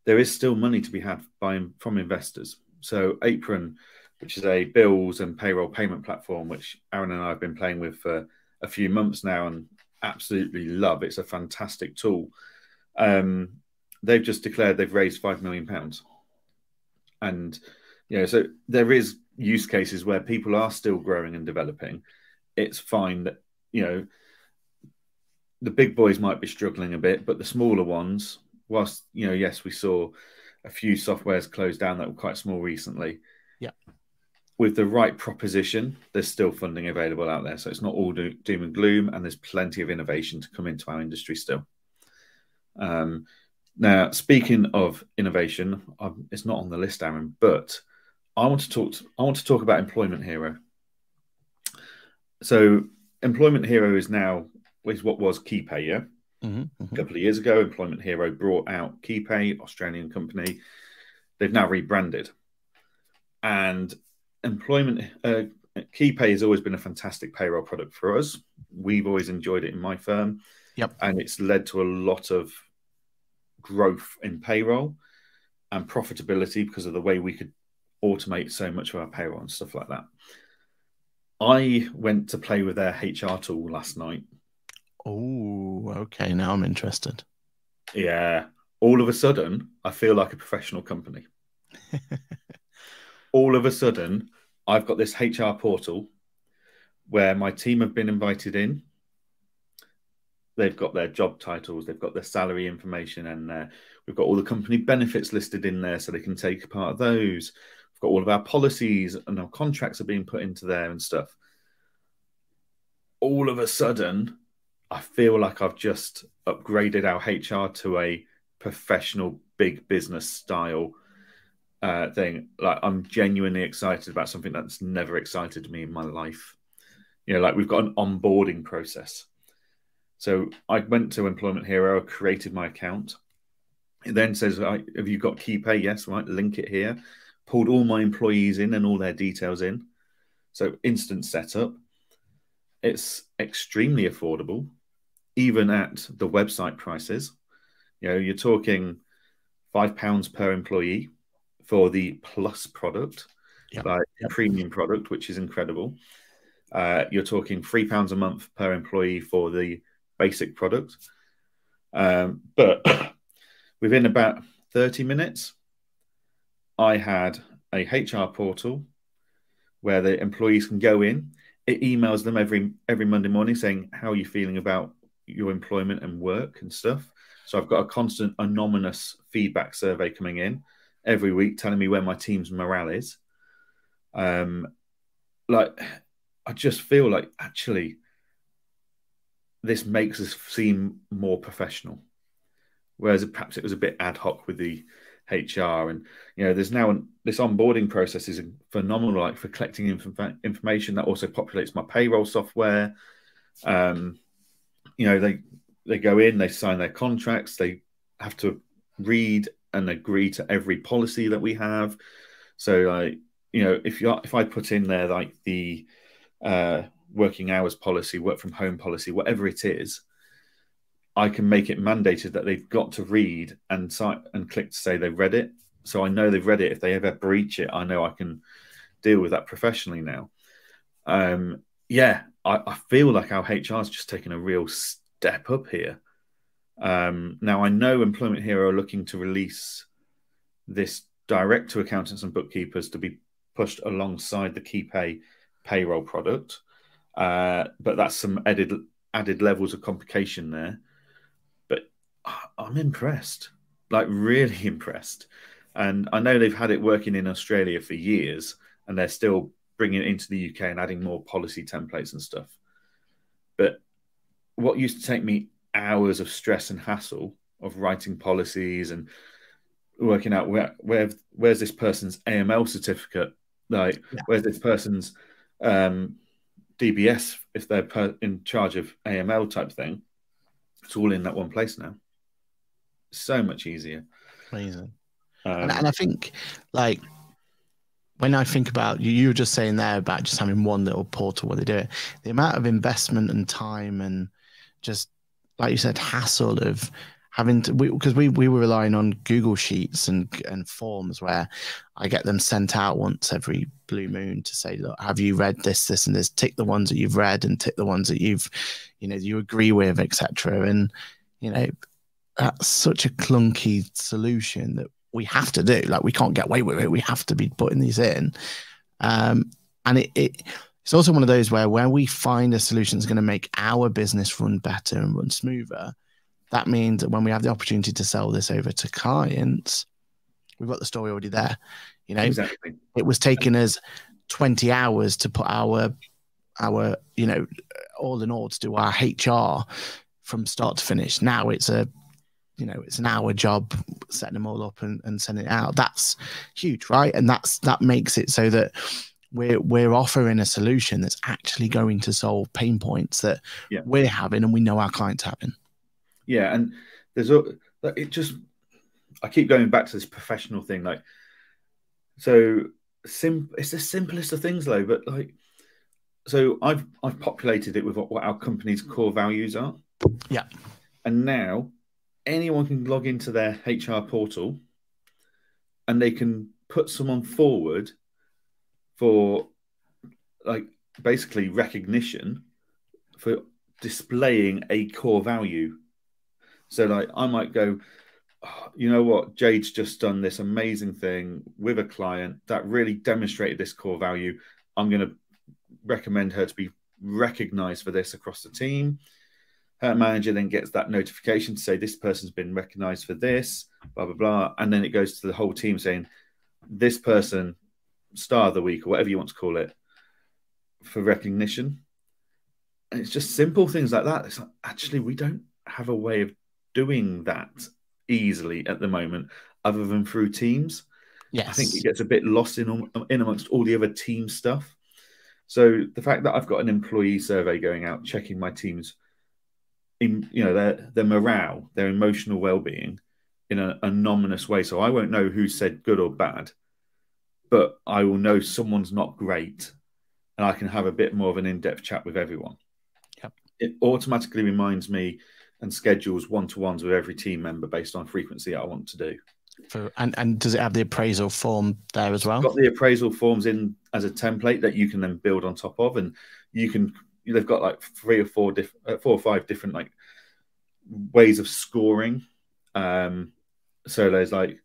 there is still money to be had from investors. So Apron, which is a bills and payroll payment platform, which Aaron and I have been playing with for a few months now and absolutely love. It's a fantastic tool. They've just declared they've raised £5 million. And, so there is use cases where people are still growing and developing. It's fine that, the big boys might be struggling a bit, but the smaller ones, whilst, yes, we saw a few softwares close down that were quite small recently. Yeah. With the right proposition, there's still funding available out there. So it's not all doom and gloom, and there's plenty of innovation to come into our industry still. Now, speaking of innovation, it's not on the list, Aaron, but I want to talk about Employment Hero. So Employment Hero is what was KeyPay, yeah? Mm-hmm. A couple of years ago, Employment Hero brought out KeyPay, Australian company. They've now rebranded. And KeyPay has always been a fantastic payroll product for us. We've always enjoyed it in my firm. Yep. And it's led to a lot of growth in payroll and profitability because of the way we could automate so much of our payroll and stuff like that. I went to play with their HR tool last night. Oh, okay. Now I'm interested. Yeah. All of a sudden, I feel like a professional company. All of a sudden, I've got this HR portal where my team have been invited in. They've got their job titles, they've got their salary information, and we've got all the company benefits listed in there so they can take part of those. We've got all of our policies and our contracts are being put into there and stuff. All of a sudden, I feel like I've just upgraded our HR to a professional big business style thing. Like, I'm genuinely excited about something that's never excited me in my life. Like, we've got an onboarding process. So I went to Employment Hero, created my account. It then says, have you got KeyPay? Yes, right, link it here. Pulled all my employees in and all their details in. So instant setup. It's extremely affordable, even at the website prices. You're talking £5 per employee for the plus product, premium product, which is incredible. You're talking £3 a month per employee for the basic product. But within about 30 minutes, I had a HR portal where the employees can go in. It emails them every Monday morning saying, how are you feeling about your employment and work and stuff? So I've got a constant anonymous feedback survey coming in every week telling me where my team's morale is. I just feel like actually this makes us seem more professional, whereas perhaps it was a bit ad hoc with the HR. And there's now this onboarding process is phenomenal, like for collecting information that also populates my payroll software. They go in, they sign their contracts, they have to read and agree to every policy that we have. So if I put in there like the working hours policy, work from home policy, whatever it is, I can make it mandated that they've got to read and sign and click to say they've read it. So I know they've read it. If they ever breach it, I know I can deal with that professionally now. I feel like our HR has just taken a real step up here. Now, I know Employment Hero are looking to release this direct to accountants and bookkeepers to be pushed alongside the KeyPay payroll product. But that's some added levels of complication there. But I'm impressed, like really impressed. And I know they've had it working in Australia for years, and they're still bringing it into the UK and adding more policy templates and stuff. But what used to take me hours of stress and hassle of writing policies and working out where's this person's AML certificate, like where's this person's DBS if they're in charge of AML type thing. It's all in that one place now. So much easier. Amazing. And I think, like, when I think about you were just saying there about just having one little portal where they do it, the amount of investment and time and just, like you said, hassle of having to, because we were relying on Google Sheets and forms where I get them sent out once every blue moon to say, look, have you read this, this, and this? Tick the ones that you've read and tick the ones that you've, you agree with, etc. And, that's such a clunky solution that we have to do. Like, we can't get away with it. We have to be putting these in. And it's also one of those where we find a solution that's going to make our business run better and run smoother, that means that when we have the opportunity to sell this over to clients, we've got the story already there. Exactly. It was taking us 20 hours to put our all in all to do our HR from start to finish. Now it's it's an hour job setting them all up and sending it out. That's huge, right? And that makes it so that we're offering a solution that's actually going to solve pain points that we're having and we know our clients having. Yeah, and I keep going back to this professional thing. Like, so it's the simplest of things, though. But like, so I've populated it with what our company's core values are. Yeah, and now anyone can log into their HR portal and they can put someone forward for, like, basically recognition for displaying a core value. So, like, I might go, oh, you know what, Jade's just done this amazing thing with a client that really demonstrated this core value. I'm going to recommend her to be recognized for this across the team. Her manager then gets that notification to say this person's been recognized for this, blah, blah, blah. And then it goes to the whole team saying this person, star of the week, or whatever you want to call it, for recognition. And it's just simple things like that. It's like, actually, we don't have a way of doing that easily at the moment other than through Teams. Yes. I think it gets a bit lost in amongst all the other team stuff. So the fact that I've got an employee survey going out, checking my team's their morale, their emotional well-being in an anonymous way. So I won't know who said good or bad, but I will know someone's not great and I can have a bit more of an in-depth chat with everyone. Yep. It automatically reminds me and schedules one-to-ones with every team member based on frequency I want to do. And does it have the appraisal form there as well? It's got the appraisal forms in as a template that you can then build on top of, and they've got like 4 or 5 different like ways of scoring. So there's like,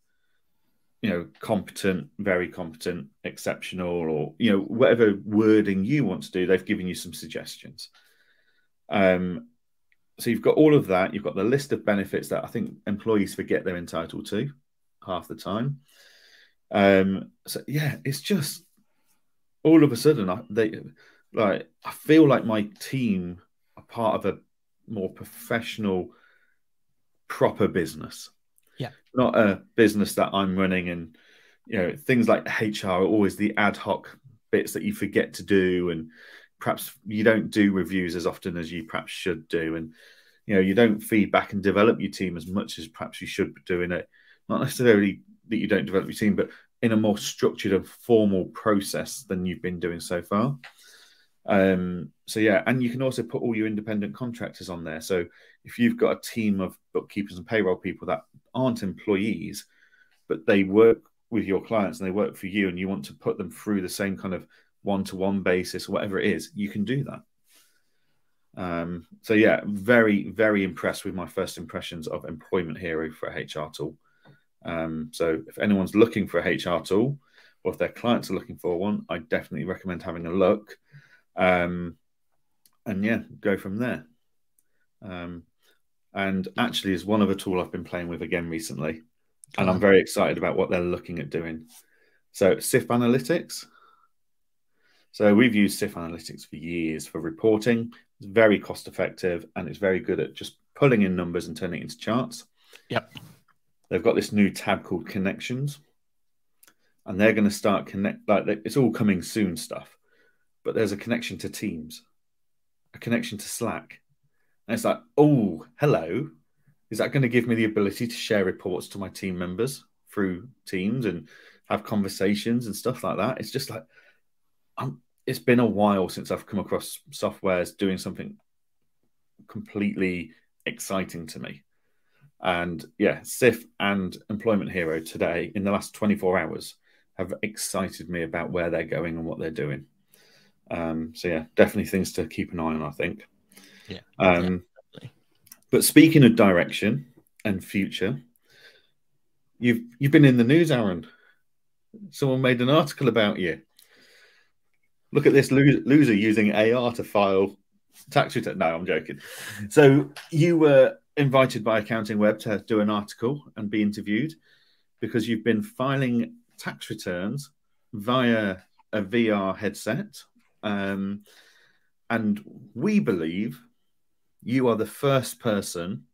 competent, very competent, exceptional, or whatever wording you want to do. They've given you some suggestions. So you've got all of that. You've got the list of benefits that I think employees forget they're entitled to half the time. So yeah, it's just all of a sudden I feel like my team are part of a more professional, proper business. Yeah, not a business that I'm running, and things like HR are always the ad hoc bits that you forget to do, and perhaps you don't do reviews as often as you perhaps should do, and you don't feed back and develop your team as much as perhaps you should be doing it. Not necessarily that you don't develop your team, but in a more structured and formal process than you've been doing so far. So yeah, and you can also put all your independent contractors on there. So if you've got a team of bookkeepers and payroll people that aren't employees, but they work with your clients and they work for you, and you want to put them through the same kind of one-to-one basis, whatever it is, you can do that. So yeah, very, very impressed with my first impressions of Employment Hero for a HR tool. So if anyone's looking for a HR tool, or if their clients are looking for one, I definitely recommend having a look. And yeah, go from there. And actually is one other tool I've been playing with again recently, and I'm very excited about what they're looking at doing. So SIF Analytics. So we've used SIF Analytics for years for reporting. It's very cost effective, and it's very good at just pulling in numbers and turning it into charts. Yep. they've got this new tab called Connections, and they're going to start it's all coming soon stuff, but there's a connection to Teams, a connection to Slack. And it's like, oh, hello. Is that going to give me the ability to share reports to my team members through Teams and have conversations and stuff like that? It's just like, it's been a while since I've come across softwares doing something completely exciting to me. And yeah, SIF and Employment Hero today, in the last 24 hours, have excited me about where they're going and what they're doing. So yeah, definitely things to keep an eye on, I think. Yeah. But speaking of direction and future, you've been in the news, Aaron. Someone made an article about you. Look at this loser using AR to file tax return. No, I'm joking. So you were invited by Accounting Web to do an article and be interviewed because you've been filing tax returns via a VR headset. And we believe you are the first person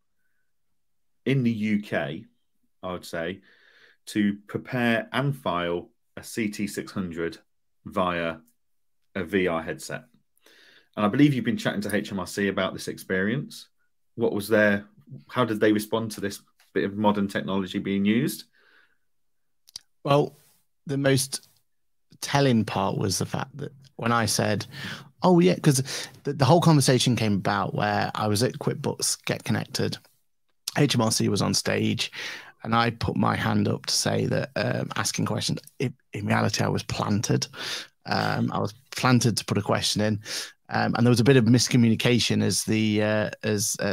in the UK, I would say, to prepare and file a CT600 via a VR headset. And I believe you've been chatting to HMRC about this experience. What was there? How did they respond to this bit of modern technology being used? Well, the most telling part was the fact that when I said, oh, yeah, because the whole conversation came about where I was at QuickBooks Get Connected. HMRC was on stage, and I put my hand up to say that asking questions, in reality, I was planted. I was planted to put a question in. And there was a bit of miscommunication as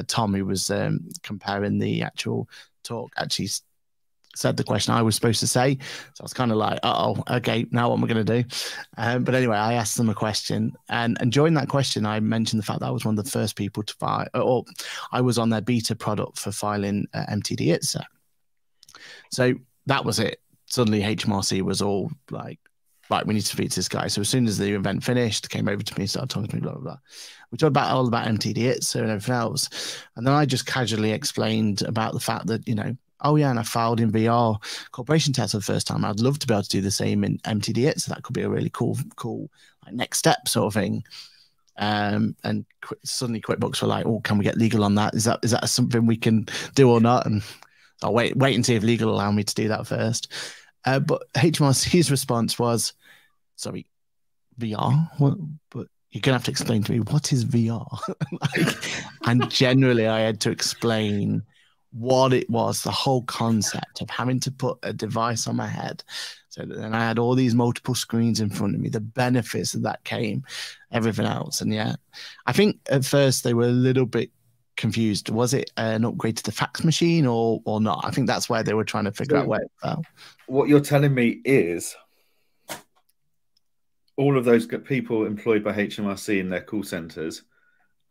Tom, who was comparing the actual talk, actually said the question I was supposed to say. So I was kind of like, uh-oh, okay, now what am I going to do? But anyway, I asked them a question. And during that question, I mentioned the fact that I was one of the first people to file, or I was on their beta product for filing MTD ITSA. So that was it. Suddenly HMRC was all like, right, we need to speak to this guy. So as soon as the event finished, came over to me, started talking to me, blah, blah, blah. We talked all about MTD ITSA and everything else. And then I just casually explained about the fact that, oh yeah, and I filed in VR corporation tax for the first time. I'd love to be able to do the same in MTD ITSA. So that could be a really cool like, next step sort of thing. And suddenly QuickBooks were like, oh, can we get legal on that? Is that something we can do or not? And I'll wait and see if legal allow me to do that first. But HMRC's response was, sorry, VR? What? But you're going to have to explain to me, what is VR? And generally, I had to explain what it was, the whole concept of having to put a device on my head. So that then I had all these multiple screens in front of me, the benefits that came, everything else. And yeah, I think at first they were a little bit confused. Was it an upgrade to the fax machine or not? I think that's where they were trying to figure out where it fell. What you're telling me is all of those people employed by HMRC in their call centers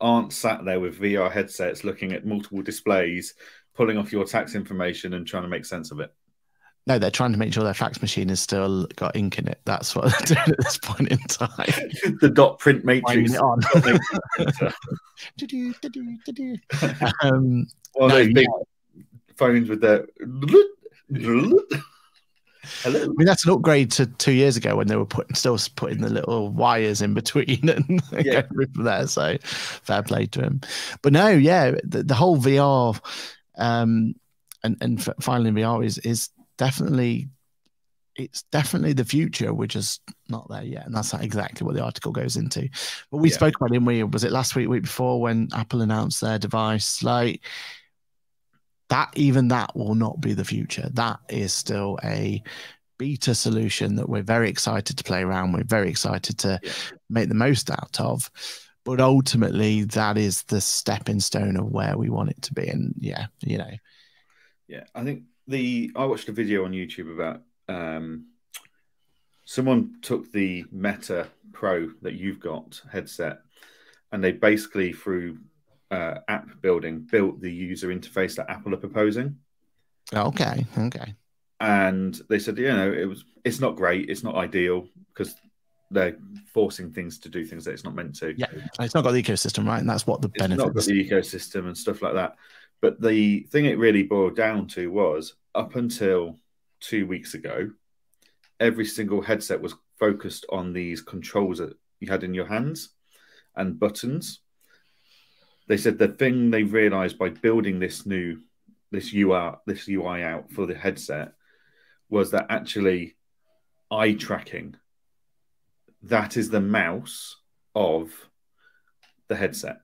aren't sat there with VR headsets looking at multiple displays, pulling off your tax information and trying to make sense of it. No, they're trying to make sure their fax machine has still got ink in it. That's what they're doing at this point in time. The dot print matrix. On. One of those big phones with the hello. I mean, that's an upgrade to 2 years ago when they were still putting the little wires in between and going from there. So fair play to him. But no, yeah, the whole VR and filing VR is definitely the future. We're just not there yet, and that's exactly what the article goes into. But we spoke about it, was it last week before, when Apple announced their device? Like that, even that will not be the future. That is still a beta solution that we're very excited to play around with, very excited to make the most out of. But ultimately, that is the stepping stone of where we want it to be. And yeah, I think I watched a video on YouTube about someone took the Meta Pro that you've got headset, and they basically through app building built the user interface that Apple are proposing. Okay. And they said, it's not great, it's not ideal because they're forcing things to do things that it's not meant to. Yeah, it's not got the ecosystem, right? And that's what the benefit. It's not got the ecosystem and stuff like that. But the thing it really boiled down to was up until 2 weeks ago, every single headset was focused on these controls that you had in your hands and buttons. They said the thing they realized by building this UI out for the headset was that actually eye tracking, that is the mouse of the headset.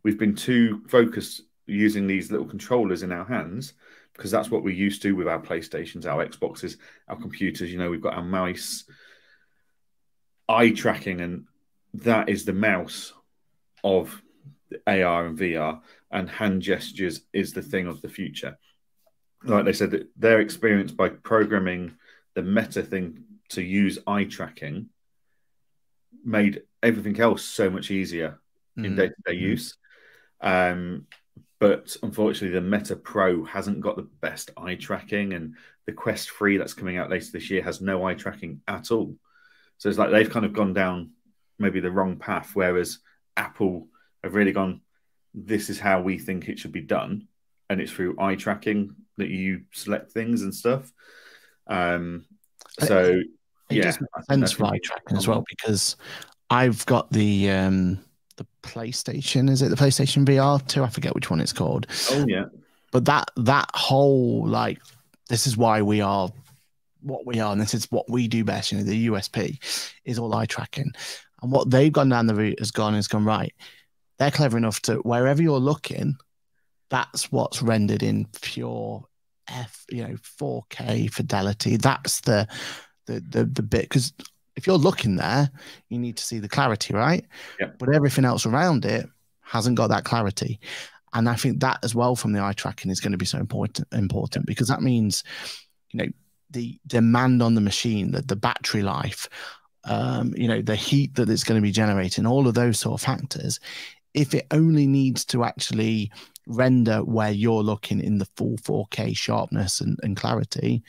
We've been too focused using these little controllers in our hands because that's what we're used to with our PlayStations, our Xboxes, our computers. You know, we've got our mouse, eye tracking, and that is the mouse of AR and VR, and hand gestures is the thing of the future. Like they said, that their experience by programming the Meta thing to use eye tracking made everything else so much easier in day-to-day use. But unfortunately, the Meta Pro hasn't got the best eye tracking, and the Quest 3 that's coming out later this year has no eye tracking at all. So it's like they've kind of gone down maybe the wrong path, whereas Apple have really gone, this is how we think it should be done. And it's through eye tracking that you select things and stuff. It does make sense for eye tracking as well, because I've got the PlayStation, is it the PlayStation VR 2? I forget which one it's called. Oh yeah. But that whole, like, this is why we are what we are, and this is what we do best, you know, the USP is all eye tracking. And what they've gone down the route has gone right. They're clever enough to, wherever you're looking, that's what's rendered in pure 4K fidelity. That's the bit, because if you're looking there, you need to see the clarity, right? Yeah. But everything else around it hasn't got that clarity. And I think that as well from the eye tracking is going to be so important because that means, you know, the demand on the machine, the battery life, you know, the heat that it's going to be generating, all of those sort of factors. If it only needs to actually render where you're looking in the full 4K sharpness and clarity,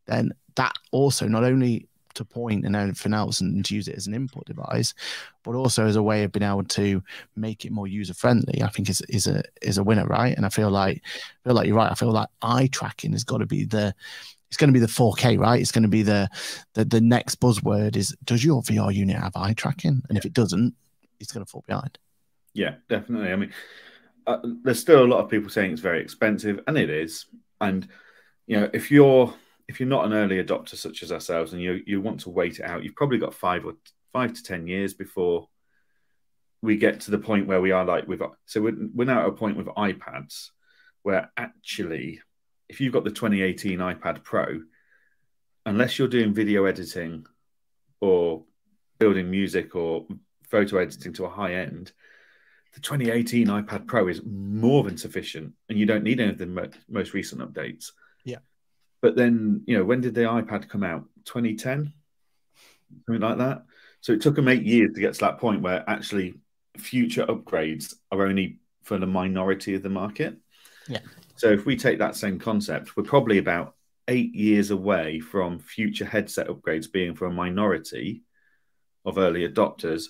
then that also not only to point and everything else and to use it as an input device, but also as a way of being able to make it more user friendly, I think is a winner, right? And I feel like you're right. I feel like eye tracking has got to be it's going to be the 4K, right? It's going to be the next buzzword is, does your VR unit have eye tracking? And if it doesn't, it's going to fall behind. Yeah, definitely. I mean, there's still a lot of people saying it's very expensive, and it is. And you know, if you're not an early adopter such as ourselves, and you want to wait it out, you've probably got 5 to 10 years before we get to the point where we are like we're now at a point with iPads where actually, if you've got the 2018 iPad Pro, unless you're doing video editing or building music or photo editing to a high end, the 2018 iPad Pro is more than sufficient, and you don't need any of the most recent updates. Yeah. But then, you know, when did the iPad come out? 2010? Something like that. So it took them 8 years to get to that point where actually future upgrades are only for the minority of the market. Yeah. So if we take that same concept, we're probably about 8 years away from future headset upgrades being for a minority of early adopters.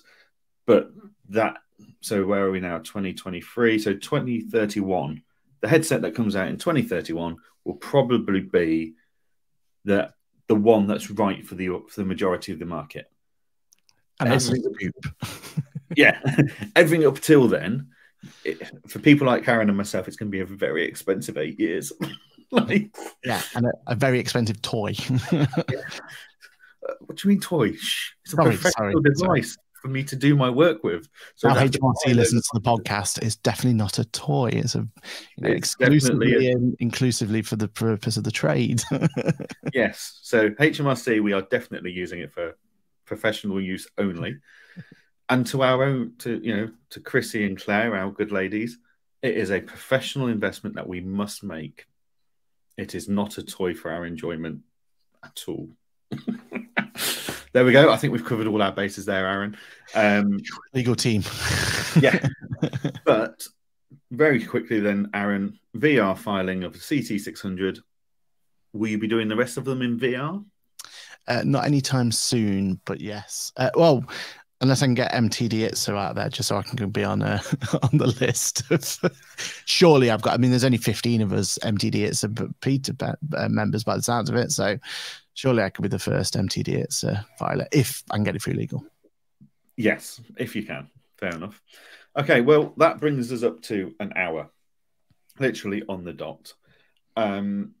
But so where are we now? 2023. So 2031, the headset that comes out in 2031 will probably be the one that's right for the majority of the market. And that's yeah, everything up till then, for people like Karen and myself, it's going to be a very expensive 8 years. Yeah, and a very expensive toy. Yeah. What do you mean toy? It's a professional device for me to do my work with. So now HMRC listens to the podcast. It's definitely not a toy. It's exclusively and inclusively for the purpose of the trade. Yes. So HMRC, we are definitely using it for professional use only. And to Chrissy and Claire, our good ladies, it is a professional investment that we must make. It is not a toy for our enjoyment at all. There we go. I think we've covered all our bases there, Aaron. Legal team. Yeah. But very quickly then, Aaron, VR filing of the CT600. Will you be doing the rest of them in VR? Not anytime soon, but yes. Well, Unless I can get MTD Itza out there, just so I can be on on the list. Surely I've got. I mean, there's only 15 of us MTD Itza Peter members by the sounds of it. So surely I could be the first MTD Itza filer if I can get it through legal. Yes, if you can. Fair enough. Okay, well, that brings us up to an hour, literally on the dot. I'm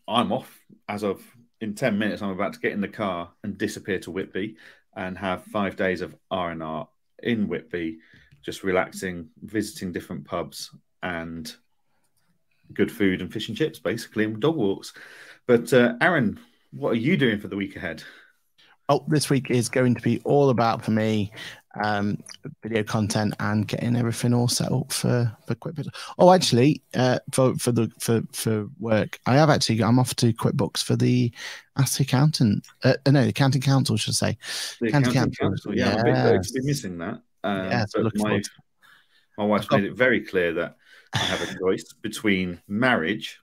off as of in 10 minutes. I'm about to get in the car and disappear to Whitby and have 5 days of R&R in Whitby, just relaxing, visiting different pubs and good food and fish and chips, basically, and dog walks. But Aaron, what are you doing for the week ahead? Oh, this week is going to be all about, for me, video content and getting everything all set up for QuickBooks. Oh, actually, for work, I'm off to QuickBooks for the Ask the Accountant. No, the Accounting Council, should say. The Accounting Council. Yeah, I'm a bit glad to be missing that. But my wife's made it very clear that I have a choice between marriage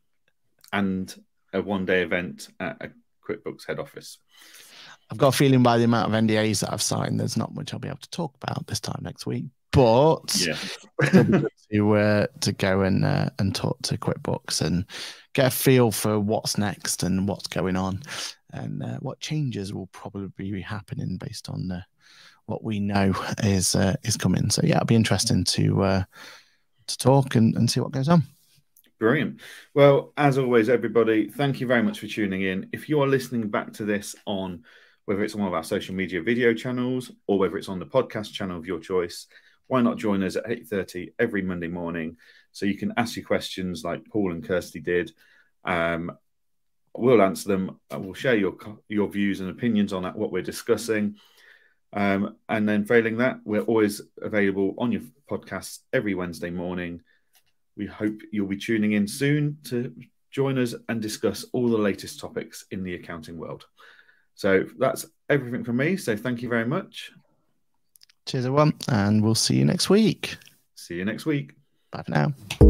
and a one-day event at a QuickBooks head office. I've got a feeling by the amount of NDAs that I've signed, there's not much I'll be able to talk about this time next week. But yeah, to go and talk to QuickBooks and get a feel for what's next and what's going on and what changes will probably be happening based on what we know is coming. So yeah, it'll be interesting to talk and see what goes on. Brilliant. Well, as always, everybody, thank you very much for tuning in. If you are listening back to this on whether it's on one of our social media video channels or whether it's on the podcast channel of your choice, why not join us at 8:30 every Monday morning so you can ask your questions like Paul and Kirsty did. We'll answer them. We'll share your views and opinions on what we're discussing. And then failing that, we're always available on your podcasts every Wednesday morning. We hope you'll be tuning in soon to join us and discuss all the latest topics in the accounting world. So that's everything from me. So thank you very much. Cheers, everyone. And we'll see you next week. See you next week. Bye for now.